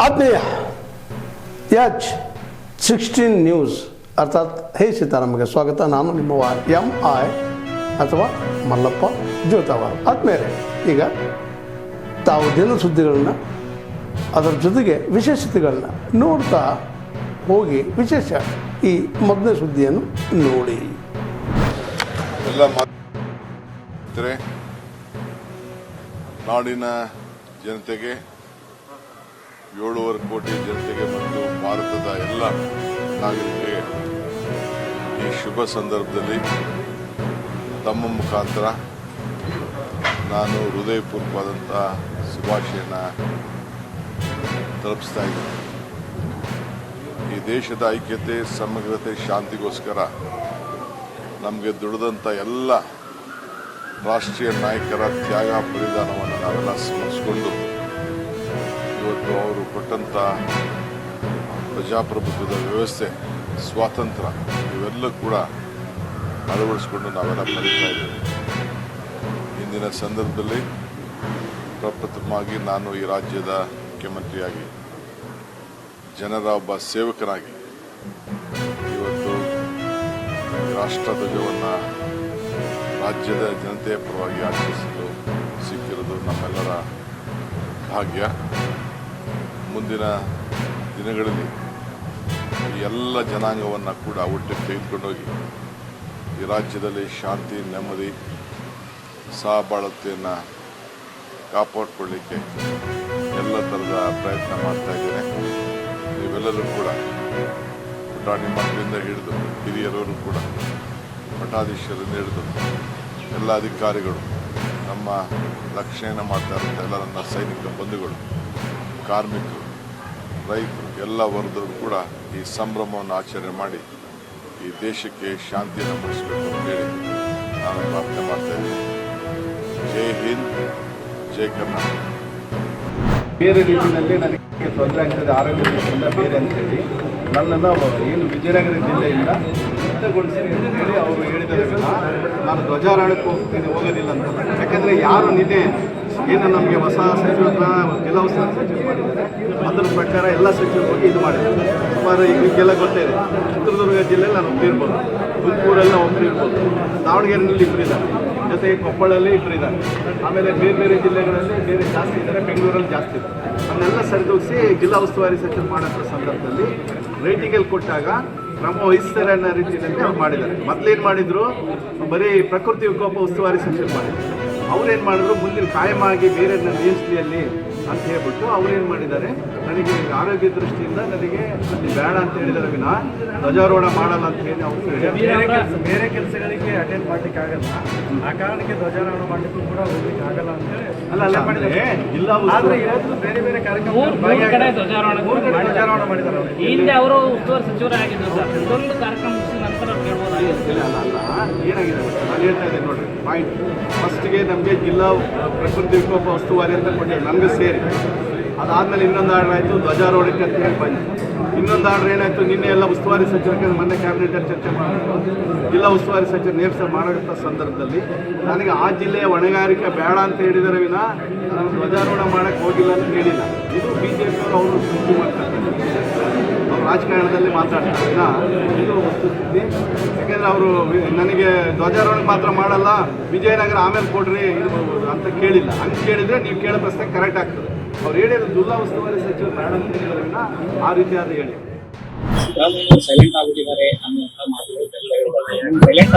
ಆತ್ಮೀಯ H16 news ಅರ್ಥಾತ್ ಹೇ ಸೀತಾರಾಮಗೆ ಸ್ವಾಗತ. ನಾನು ನಿಮ್ಮ MI ಅಥವಾ ಮಲ್ಲಪ್ಪ ಜೋತಾವಾರ. ಆದ್ಮೇಲೆ ಈಗ ತಾವು ದಿನ ಸುದ್ದಿಗಳನ್ನ ಅದರ ಜೊತೆಗೆ ವಿಶೇಷತೆಗಳನ್ನ ನೋಡ್ತಾ ಹೋಗಿ ವಿಶೇಷ ಈ ಮೊದಲನೇ ಸುದ್ದಿಯನ್ನು ನೋಡಿ. ಎಲ್ಲ ನಾಡಿನ ಜನತೆಗೆ 7.5 ಕೋಟಿ ಜನತೆಗೆ ಮತ್ತು ಭಾರತದ ಎಲ್ಲ ನಾಗರಿಕರಿಗೆ ಈ ಶುಭ ಸಂದರ್ಭದಲ್ಲಿ ತಮ್ಮ ಮುಖಾಂತರ ನಾನು ಹೃದಯಪೂರ್ವಕವಾದಂಥ ಶುಭಾಶಯನ ತಲುಪಿಸ್ತಾ ಇದ್ದೀನಿ. ಈ ದೇಶದ ಐಕ್ಯತೆ, ಸಮಗ್ರತೆ, ಶಾಂತಿಗೋಸ್ಕರ ನಮಗೆ ದುಡಿದಂಥ ಎಲ್ಲ ರಾಷ್ಟ್ರೀಯ ನಾಯಕರ ತ್ಯಾಗ ಬಲಿದಾನವನ್ನು ನಾವೆಲ್ಲ ಸ್ಮರಿಸಿಕೊಂಡು ಇವತ್ತು ಅವರು ಕೊಟ್ಟಂಥ ಪ್ರಜಾಪ್ರಭುತ್ವದ ವ್ಯವಸ್ಥೆ, ಸ್ವಾತಂತ್ರ್ಯ ಇವೆಲ್ಲ ಕೂಡ ಅಳವಡಿಸಿಕೊಂಡು ನಾವೆಲ್ಲ ಬರೀತಾ ಇದ್ದೇವೆ. ಇಂದಿನ ಸಂದರ್ಭದಲ್ಲಿ ಪ್ರಪ್ರಥಮವಾಗಿ ನಾನು ಈ ರಾಜ್ಯದ ಮುಖ್ಯಮಂತ್ರಿಯಾಗಿ, ಜನರ ಒಬ್ಬ ಸೇವಕನಾಗಿ ಇವತ್ತು ರಾಷ್ಟ್ರಧ್ವಜವನ್ನು ರಾಜ್ಯದ ಜನತೆಯ ಪರವಾಗಿ ಆಚರಿಸಲು ಸಿಕ್ಕಿರೋದು ನಮ್ಮೆಲ್ಲರ ಭಾಗ್ಯ. ಮುಂದಿನ ದಿನಗಳಲ್ಲಿ ಈ ಎಲ್ಲ ಜನಾಂಗವನ್ನು ಕೂಡ ಒಟ್ಟಿಗೆ ತೆಗೆದುಕೊಂಡೋಗಿ ಈ ರಾಜ್ಯದಲ್ಲಿ ಶಾಂತಿ, ನೆಮ್ಮದಿ, ಸಹಬಾಳ್ವೆಯನ್ನು ಕಾಪಾಡಿಕೊಳ್ಳಿಕ್ಕೆ ಎಲ್ಲ ಥರದ ಪ್ರಯತ್ನ ಮಾಡ್ತಾ ಇದ್ದೇನೆ. ನೀವೆಲ್ಲರೂ ಕೂಡ ಪುಟಾಣಿ ಮಕ್ಕಳಿಂದ ಹಿಡಿದು ಹಿರಿಯರವರು ಕೂಡ, ಮಠಾಧೀಶರಿಂದ ಹಿಡಿದು ಎಲ್ಲ ಅಧಿಕಾರಿಗಳು, ನಮ್ಮ ರಕ್ಷಣೆಯನ್ನು ಮಾಡ್ತಾ ಇರುವಂಥ ಎಲ್ಲ ನನ್ನ ಸೈನಿಕ ಬಂಧುಗಳು, ಕಾರ್ಮಿಕರು, ರೈತರು, ಎಲ್ಲ ವರ್ಗದವರು ಕೂಡ ಈ ಸಂಭ್ರಮವನ್ನು ಆಚರಣೆ ಮಾಡಿ ಈ ದೇಶಕ್ಕೆ ಶಾಂತಿಯನ್ನು ಮೂಡಿಸಬೇಕು ಅಂತೇಳಿ ನಾನು ಪ್ರಾರ್ಥನೆ ಮಾಡ್ತಾ ಇದ್ದೀನಿ. ಜೈ ಹಿಂದ್, ಜೈ ಕರ್ನಾಟಕ. ಬೇರೆ ರೀತಿಯಲ್ಲಿ ನನಗೆ ತೊಂದರೆ ಆಗ್ತದೆ, ಆರೋಗ್ಯ ದೃಷ್ಟಿಯಿಂದ ಬೇರೆ ಅಂತೇಳಿ ನನ್ನನ್ನು ಏನು ವಿಜಯನಗರ ಜಿಲ್ಲೆಯಿಂದ ಮುಕ್ತಗೊಳಿಸಿ ಅಂತೇಳಿ ಅವರು ಹೇಳಿದರೆ ನಾನು ಧ್ವಜಾರೋಹಣಕ್ಕೆ ಹೋಗೋದಿಲ್ಲ ಅಂತ. ಯಾಕೆಂದರೆ ಯಾರು ನಿನ್ನೆ ಏನು ನಮಗೆ ಹೊಸ ಸಚಿವರನ್ನ ಜಿಲ್ಲಾ ಉಸ್ತುವಾರಿ ಸಚಿವರು ಮಾಡಿದ್ದಾರೆ, ಅದರ ಪ್ರಕಾರ ಎಲ್ಲ ಸಚಿವರು ಹೋಗಿ ಇದು ಮಾಡಿದ್ದಾರೆ. ಸುಮಾರು ಈಗೆಲ್ಲ ಗೊತ್ತಿದೆ, ಚಿತ್ರದುರ್ಗ ಜಿಲ್ಲೆಯಲ್ಲಿ ನಾನು ಒಬ್ಬರಿರ್ಬೋದು, ತುಮಕೂರೆಲ್ಲ ಒಬ್ಬರಿರ್ಬೋದು, ದಾವಣಗೆರೆಯಲ್ಲಿ ಇಬ್ಬರಿದ್ದಾರೆ, ಜೊತೆಗೆ ಕೊಪ್ಪಳಲ್ಲಿ ಇಬ್ಬರಿದ್ದಾರೆ, ಆಮೇಲೆ ಬೇರೆ ಬೇರೆ ಜಿಲ್ಲೆಗಳಲ್ಲಿ ಬೇರೆ ಜಾಸ್ತಿ ಇದ್ದಾರೆ, ಬೆಂಗಳೂರಲ್ಲಿ ಜಾಸ್ತಿ ಇದೆ. ಅದನ್ನೆಲ್ಲ ಸರಿದೂಗಿಸಿ ಜಿಲ್ಲಾ ಉಸ್ತುವಾರಿ ಸಚಿವರು ಮಾಡೋಂಥ ಸಂದರ್ಭದಲ್ಲಿ ರೇಟಿಂಗಲ್ಲಿ ಕೊಟ್ಟಾಗ ಕ್ರಮ ವಹಿಸ್ತಾರೆ ಅನ್ನೋ ರೀತಿಯಲ್ಲಿ ಅವ್ರು ಮಾಡಿದ್ದಾರೆ. ಮೊದಲೇನು ಮಾಡಿದ್ರು, ಬರೀ ಪ್ರಕೃತಿ ವಿಕೋಪ ಉಸ್ತುವಾರಿ ಸಚಿವರು ಮಾಡಿದ್ರು. ಅವ್ರೇನು ಮಾಡಿದ್ರು, ಮುಂದಿನ ಕಾಯಮಾಗಿ ಬೇರೆ ನಿಲ್ಲಿಸಲಿ ಅಂತ ಹೇಳ್ಬಿಟ್ಟು ಅವ್ರೇನು ಮಾಡಿದ್ದಾರೆ, ನನಗೆ ಆರೋಗ್ಯ ದೃಷ್ಟಿಯಿಂದ ನನಗೆ ಅಲ್ಲಿ ಬೇಡ ಅಂತ ಹೇಳಿದರೆ ವಿನ ಧ್ವಜಾರೋಹಣ ಮಾಡಲ್ಲ ಅಂತ ಹೇಳಿ ಅವರು ಬೇರೆ ಕೆಲಸಗಳಿಗೆ ಅಟೆಂಡ್ ಮಾಡ್ಲಿಕ್ಕೆ ಆಗಲ್ಲ, ಆ ಕಾರಣಕ್ಕೆ ಧ್ವಜಾರೋಹಣ ಮಾಡಲಿಕ್ಕೂ ಕೂಡ ಹೋಗ್ಲಿಕ್ಕೆ ಆಗಲ್ಲ ಅಂತ ಅಲ್ಲ ಮಾಡಿದ್ದಾರೆ. ಇಲ್ಲ, ಆದರೆ ಇವತ್ತು ಬೇರೆ ಬೇರೆ ಕಾರ್ಯಕ್ರಮ ಧ್ವಜಾರೋಹಣ ಮಾಡಿದ್ದಾರೆ. ಹಿಂದೆ ಅವರು ಉಸ್ತುವಾರಿ ಸಚಿವರಾಗಿದ್ದರು ಸರ್, ಇದೊಂದು ಕಾರ್ಯಕ್ರಮ ಮುಗಿಸಿದ ನಂತರ ಕೇಳ್ಬೋದಾಗಿಲ್ಲ. ಏನಾಗಿದೆ ನಾನು ಹೇಳ್ತಾ ಇದ್ದೇನೆ ನೋಡ್ರಿ ಪಾಯಿಂಟ್. ಫಸ್ಟ್ಗೆ ನಮಗೆ ಜಿಲ್ಲಾ ಪ್ರಕೃತಿ ವಿಕೋಪ ಉಸ್ತುವಾರಿ ಅಂತ ಕೊಟ್ಟಿದ್ದಾರೆ, ನಮಗೆ ಸೇರಿ. ಅದಾದಮೇಲೆ ಇನ್ನೊಂದು ಆರ್ಡರ್ ಆಯಿತು ಧ್ವಜಾರೋಹಣಕ್ಕೆ ಅಂತ ಹೇಳಿ ಬಂದು. ಇನ್ನೊಂದು ಆರ್ಡರ್ ಏನಾಯಿತು, ನಿನ್ನೆ ಎಲ್ಲ ಉಸ್ತುವಾರಿ ಸಚಿವರಿಗೆ ಮೊನ್ನೆ ಕ್ಯಾಬಿನೆಟಲ್ಲಿ ಚರ್ಚೆ ಮಾಡಬೇಕು, ಜಿಲ್ಲಾ ಉಸ್ತುವಾರಿ ಸಚಿವರು ನೇಮಿಸ ಮಾಡೋಂಥ ಸಂದರ್ಭದಲ್ಲಿ ನನಗೆ ಆ ಜಿಲ್ಲೆಯ ಹೊಣೆಗಾರಿಕೆ ಬೇಡ ಅಂತ ಹೇಳಿದರೆ ವಿನ ನಾನು ಧ್ವಜಾರೋಹಣ ಮಾಡೋಕ್ಕೆ ಹೋಗಿಲ್ಲ ಅಂತ ಹೇಳಿಲ್ಲ. ಇದು BJPಯವರು ಅವರು ಸೃಷ್ಟಿ ಮಾಡ್ತಾರೆ, ಅವರು ರಾಜಕಾರಣದಲ್ಲಿ ಮಾತಾಡ್ತಾರೆ ವಿನ ಇದು ವಸ್ತುಸ್ಥಿತಿ. ಯಾಕೆಂದರೆ ಅವರು ನನಗೆ ಧ್ವಜಾರೋಹಣ ಮಾತ್ರ ಮಾಡಲ್ಲ, ವಿಜಯನಗರ ಆಮೇಲೆ ಕೊಡ್ರಿ ಅಂತ ಕೇಳಿಲ್ಲ. ಹಂಗೆ ಕೇಳಿದರೆ ನೀವು ಕೇಳೋ ಪ್ರಶ್ನೆ ಕರೆಕ್ಟ್ ಆಗ್ತದೆ. ಅವ್ರು ಹೇಳಿದ್ರು ಜಿಲ್ಲಾ ಉಸ್ತುವಾರಿ ಸಚಿವರು ಬೇಡ ಅಂತ ಹೇಳಿದ್ರೆ ಆ ರೀತಿಯಾದ ಹೇಳಿ ಸೈಲೆಂಟ್ ಆಗಿದ್ದಾರೆ ಅನ್ನುವಂಥ ಮಾತುಗಳು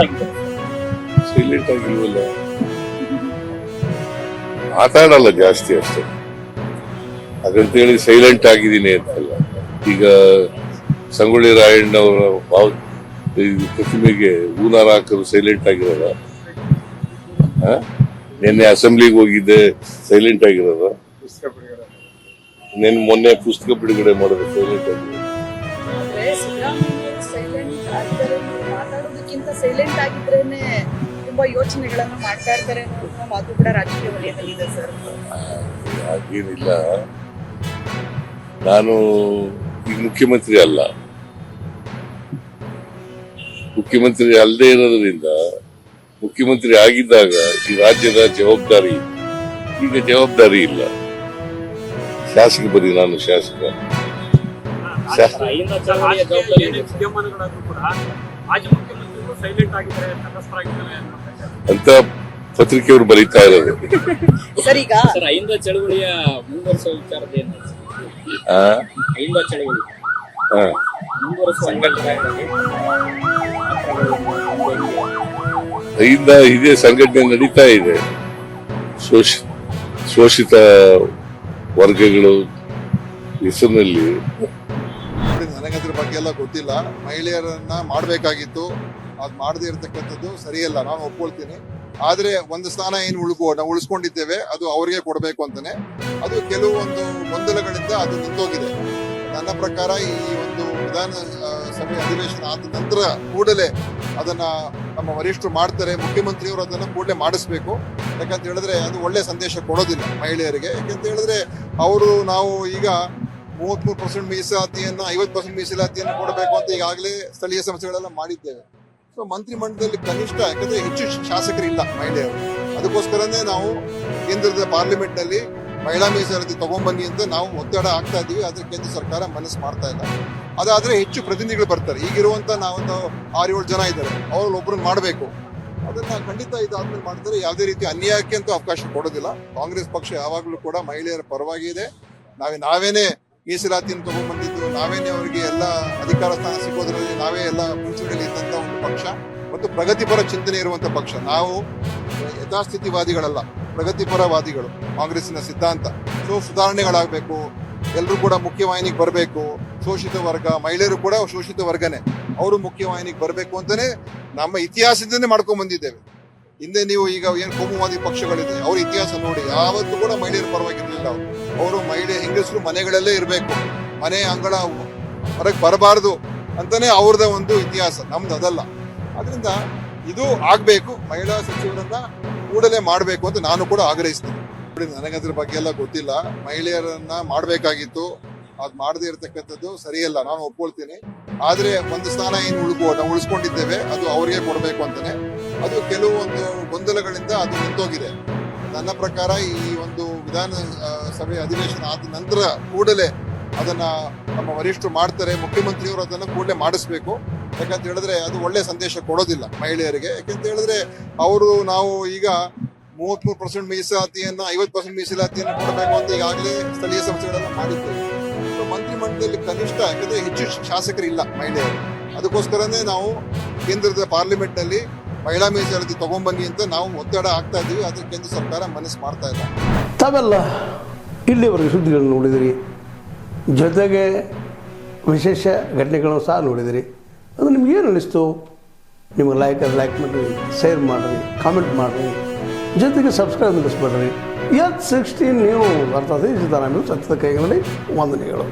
ಸೈಲೆಂಟ್ ಆಗಿಲ್ವಲ್ಲ, ಮಾತಾಡಲ್ಲ ಜಾಸ್ತಿ ಅಷ್ಟೇ. ಹಾಗಂತೇಳಿ ಸೈಲೆಂಟ್ ಆಗಿದ್ದೀನಿ ಅಂತಲ್ಲ. ಈಗ ಸಂಗೊಳ್ಳಿ ರಾಯಣ್ಣವರ ಪ್ರತಿಮೆಗೆ ಹೂನಾರ ಹಾಕಲು ಸೈಲೆಂಟ್ ಆಗಿರೋದ? ನಿನ್ನೆ ಅಸೆಂಬ್ಲಿಗೆ ಹೋಗಿದ್ದೆ, ಸೈಲೆಂಟ್ ಆಗಿರೋದ? ಮೊನ್ನೆ ಪುಸ್ತಕ ಬಿಡುಗಡೆ ಮಾಡೋದು ಸೈಲೆಂಟ್ ಆಗಿದೆ. ಮಾತಾಡೋದಕ್ಕಿಂತ ಸೈಲೆಂಟ್ ಆಗಿದ್ರೇನೆ ತುಂಬಾ ಯೋಚನೆಗಳನ್ನು ಮಾಡ್ತಾ ಇರ್ತಾರೆ ಅನ್ನೋ ಮಾತು ಕೂಡ ರಾಜಕೀಯ ವಲಯದಲ್ಲಿದೆ ಸರ್. ಹಾಗೇನಿಲ್ಲ, ನಾನು ಈಗ ಮುಖ್ಯಮಂತ್ರಿ ಅಲ್ಲ. ಮುಖ್ಯಮಂತ್ರಿ ಅಲ್ಲದೆ ಇರೋದ್ರಿಂದ, ಮುಖ್ಯಮಂತ್ರಿ ಆಗಿದ್ದಾಗ ಈ ರಾಜ್ಯದ ಜವಾಬ್ದಾರಿ, ಈಗ ಜವಾಬ್ದಾರಿ ಇಲ್ಲ. ಶಾಸಕ ಬರೀ ನಾನು ಶಾಸಕ ಅಹಿಂದ ಚಳವಳಿಯ ಜವಾಬ್ದಾರಿ ಏನೇ ವಿದ್ಯಮಾನಗಳಾದ್ರೂ ಕೂಡ ಮಾಜಿ ಮುಖ್ಯಮಂತ್ರಿಗಳು ಸೈಲೆಂಟ್ ಆಗಿದ್ದಾರೆ, ತಟಸ್ಥರಾಗಿದ್ದಾರೆ ಅಂತ ಪತ್ರಿಕೆಯವರು ಬರೀತಾ ಇರೋದು. ಸರ್ ಈಗ ಸರ್ ಅಹಿಂದ ಚಳವಳಿಯ ಮುಂದುವರಿಸುವ ವಿಚಾರದ ಏನು? ಆ? ಅಹಿಂದ ಚಳವಳಿ ಆ. ಮುಂದುವರಿಸುವ ಸಂಘಟನೆಗಾಗಿ ಅಹಿಂದ ಇದೇ ಸಂಘಟನೆ ನಡೀತಾ ಇದೆ. ಶೋಷಿತ ವರ್ಗಗಳು ಹೆಸರಿನಲ್ಲಿ ನನಗದ್ರ ಬಗ್ಗೆ ಎಲ್ಲ ಗೊತ್ತಿಲ್ಲ. ಮಹಿಳೆಯರನ್ನ ಮಾಡಬೇಕಾಗಿತ್ತು, ಅದು ಮಾಡದೇ ಇರತಕ್ಕಂಥದ್ದು ಸರಿಯಲ್ಲ, ನಾನು ಒಪ್ಕೊಳ್ತೀನಿ. ಆದ್ರೆ ಒಂದು ಸ್ಥಾನ ಏನು ನಾವು ಉಳಿಸ್ಕೊಂಡಿದ್ದೇವೆ ಅದು ಅವರಿಗೆ ಕೊಡಬೇಕು ಅಂತಾನೆ. ಅದು ಕೆಲವೊಂದು ಗೊಂದಲಗಳಿಂದ ಅದು ನಿಂತೋಗಿದೆ. ನನ್ನ ಪ್ರಕಾರ ಈ ಒಂದು ವಿಧಾನಸಭೆ ಅಧಿವೇಶನ ಆದ ನಂತರ ಕೂಡಲೇ ಅದನ್ನ ನಮ್ಮ ವರಿಷ್ಠರು ಮಾಡ್ತಾರೆ, ಮುಖ್ಯಮಂತ್ರಿಯವರು ಅದನ್ನ ಕೂಡಲೇ ಮಾಡಿಸ್ಬೇಕು. ಯಾಕಂತ ಹೇಳಿದ್ರೆ ಅದು ಒಳ್ಳೆ ಸಂದೇಶ ಕೊಡೋದಿಲ್ಲ ಮಹಿಳೆಯರಿಗೆ. ಯಾಕಂತ ಹೇಳಿದ್ರೆ ನಾವು ಈಗ 33% ಮೀಸಲಾತಿಯನ್ನ 50% ಮೀಸಲಾತಿಯನ್ನು ಕೊಡಬೇಕು ಅಂತ ಈಗಾಗಲೇ ಸ್ಥಳೀಯ ಸಂಸ್ಥೆಗಳೆಲ್ಲ ಮಾಡಿದ್ದೇವೆ. ಸೊ ಮಂತ್ರಿಮಂಡಲದಲ್ಲಿ ಕನಿಷ್ಠ, ಯಾಕಂದ್ರೆ ಹೆಚ್ಚು ಶಾಸಕರಿಲ್ಲ ಮಹಿಳೆಯರು, ಅದಕ್ಕೋಸ್ಕರನೇ ನಾವು ಕೇಂದ್ರದ ಪಾರ್ಲಿಮೆಂಟ್ ನಲ್ಲಿ ಮಹಿಳಾ ಮೀಸಲಾತಿ ತಗೊಂಡ್ಬನ್ನಿ ಅಂತ ನಾವು ಒತ್ತಡ ಆಗ್ತಾ ಇದ್ದೀವಿ. ಆದ್ರೆ ಕೇಂದ್ರ ಸರ್ಕಾರ ಮನಸ್ಸು ಮಾಡ್ತಾ ಇಲ್ಲ. ಅದಾದ್ರೆ ಹೆಚ್ಚು ಪ್ರತಿನಿಧಿಗಳು ಬರ್ತಾರೆ. ಈಗಿರುವಂತ ನಾವೊಂದು 6-7 ಜನ ಇದ್ದಾರೆ, ಅವ್ರಲ್ಲಿ ಒಬ್ಬರನ್ನ ಮಾಡಬೇಕು. ಅದನ್ನ ಖಂಡಿತ ಇದಾದ್ಮೇಲೆ ಮಾಡ್ತಾರೆ. ಯಾವುದೇ ರೀತಿ ಅನ್ಯಾಯಕ್ಕೆ ಅಂತೂ ಅವಕಾಶ ಕೊಡೋದಿಲ್ಲ. ಕಾಂಗ್ರೆಸ್ ಪಕ್ಷ ಯಾವಾಗಲೂ ಕೂಡ ಮಹಿಳೆಯರ ಪರವಾಗಿ ಇದೆ. ನಾವೇನೇ ಮೀಸಲಾತಿಯನ್ನು ತಗೊಂಡ್ಬಂದಿದ್ದು, ನಾವೇನೇ ಅವರಿಗೆ ಎಲ್ಲ ಅಧಿಕಾರ ಸ್ಥಾನ ಸಿಗೋದ್ರಲ್ಲಿ ನಾವೇ ಎಲ್ಲ ಮುಂಚೂಣಿಯಲ್ಲಿ ಇದ್ದಂತ ಒಂದು ಪಕ್ಷ ಮತ್ತು ಪ್ರಗತಿಪರ ಚಿಂತನೆ ಇರುವಂತ ಪಕ್ಷ. ನಾವು ಯಥಾಸ್ಥಿತಿವಾದಿಗಳಲ್ಲ, ಪ್ರಗತಿಪರವಾದಿಗಳು. ಕಾಂಗ್ರೆಸ್ಸಿನ ಸಿದ್ಧಾಂತ ಸುಧಾರಣೆಗಳಾಗಬೇಕು, ಎಲ್ಲರೂ ಕೂಡ ಮುಖ್ಯವಾಹಿನಿಗೆ ಬರಬೇಕು. ಶೋಷಿತ ವರ್ಗ, ಮಹಿಳೆಯರು ಕೂಡ ಶೋಷಿತ ವರ್ಗನೇ, ಅವರು ಮುಖ್ಯವಾಹಿನಿಗೆ ಬರಬೇಕು ಅಂತಾನೆ ನಮ್ಮ ಇತಿಹಾಸದಿಂದನೇ ಮಾಡ್ಕೊಂಡ್ ಬಂದಿದ್ದೇವೆ. ಹಿಂದೆ ನೀವು ಈಗ ಏನ್ ಕೋಮುವಾದಿ ಪಕ್ಷಗಳಿದೆ, ಅವ್ರ ಇತಿಹಾಸ ನೋಡಿ, ಯಾವತ್ತೂ ಕೂಡ ಮಹಿಳೆಯರ ಪರವಾಗಿರ್ಲಿಲ್ಲ. ಅವರು ಹೆಂಗಸರು ಮನೆಗಳಲ್ಲೇ ಇರಬೇಕು, ಮನೆ ಅಂಗಳ ಹೊರಗೆ ಬರಬಾರದು ಅಂತಾನೆ ಅವ್ರದೇ ಒಂದು ಇತಿಹಾಸ, ನಮ್ದು ಅದಲ್ಲ. ಅದರಿಂದ ಇದು ಆಗ್ಬೇಕು, ಮಹಿಳಾ ಸಚಿವರನ್ನ ಕೂಡಲೇ ಮಾಡಬೇಕು ಅಂತ ನಾನು ಕೂಡ ಆಗ್ರಹಿಸ್ತೀನಿ. ನನಗದ್ರ ಬಗ್ಗೆ ಎಲ್ಲ ಗೊತ್ತಿಲ್ಲ. ಮಹಿಳೆಯರನ್ನ ಮಾಡಬೇಕಾಗಿತ್ತು, ಅದು ಮಾಡದೇ ಇರತಕ್ಕಂಥದ್ದು ಸರಿಯಲ್ಲ, ನಾನು ಒಪ್ಕೊಳ್ತೀನಿ. ಆದ್ರೆ ಒಂದು ಸ್ಥಾನ ಏನು ನಾವು ಉಳಿಸ್ಕೊಂಡಿದ್ದೇವೆ ಅದು ಅವರಿಗೆ ಕೊಡಬೇಕು ಅಂತಾನೆ. ಅದು ಕೆಲವೊಂದು ಗೊಂದಲಗಳಿಂದ ಅದು ನಿಂತೋಗಿದೆ. ನನ್ನ ಪ್ರಕಾರ ಈ ಒಂದು ವಿಧಾನಸಭೆ ಅಧಿವೇಶನ ಆದ ನಂತರ ಕೂಡಲೇ ಅದನ್ನ ನಮ್ಮ ವರಿಷ್ಠರು ಮಾಡ್ತಾರೆ, ಮುಖ್ಯಮಂತ್ರಿಯವರು ಅದನ್ನ ಕೂಡಲೇ ಮಾಡಿಸ್ಬೇಕು. ಯಾಕಂತ ಹೇಳಿದ್ರೆ ಅದು ಒಳ್ಳೆ ಸಂದೇಶ ಕೊಡೋದಿಲ್ಲ ಮಹಿಳೆಯರಿಗೆ. ಯಾಕಂತ ಹೇಳಿದ್ರೆ ನಾವು ಈಗ 33% ಮೀಸಲಾತಿಯನ್ನ 50% ಮೀಸಲಾತಿಯನ್ನು ಕೊಡಬೇಕು ಅಂತ ಈಗಾಗಲೇ ಸ್ಥಳೀಯ ಸಂಸ್ಥೆಗಳೆಲ್ಲ ಮಾಡಿದ್ದೇವೆ. ಮಂತ್ರಿಮಂಡಲದಲ್ಲಿ ಕನಿಷ್ಠ, ಯಾಕಂದ್ರೆ ಹೆಚ್ಚು ಶಾಸಕರಿಲ್ಲ ಮಹಿಳೆಯರು, ಅದಕ್ಕೋಸ್ಕರನೇ ನಾವು ಕೇಂದ್ರದ ಪಾರ್ಲಿಮೆಂಟ್ ನಲ್ಲಿ ಮಹಿಳಾ ಮೀಸಲಾತಿ ತಗೊಂಡ್ಬನ್ನಿ ಅಂತ ನಾವು ಒತ್ತಡ ಆಗ್ತಾ ಇದ್ದೀವಿ. ಆದ್ರೆ ಕೇಂದ್ರ ಸರ್ಕಾರ ಮನಸ್ಸು ಮಾಡ್ತಾ ಇಲ್ಲ. ತಾವೆಲ್ಲ ಇಲ್ಲಿವರೆಗೆ ಸುದ್ದಿಗಳನ್ನು ನೋಡಿದಿರಿ, ಜೊತೆಗೆ ವಿಶೇಷ ಘಟನೆಗಳನ್ನು ಸಹ ನೋಡಿದಿರಿ. ಅದು ನಿಮ್ಗೆ ಏನು ಅನ್ನಿಸ್ತು? ನಿಮಗೆ ಲೈಕ್ ಮಾಡಿರಿ, ಶೇರ್ ಮಾಡಿರಿ, ಕಾಮೆಂಟ್ ಮಾಡಿರಿ, ಜೊತೆಗೆ ಸಬ್ಸ್ಕ್ರೈಬ್ ಮಾಡಿಸ್ಬೇಡ್ರಿ. H16 ನ್ಯೂಸ್ ಅರ್ಥಾತ್ ಸಿದ್ದರಾಮಯ್ಯ ಸತ್ಯದ ಕೈಗಳಲ್ಲಿ ವಂದನೆಗಳು.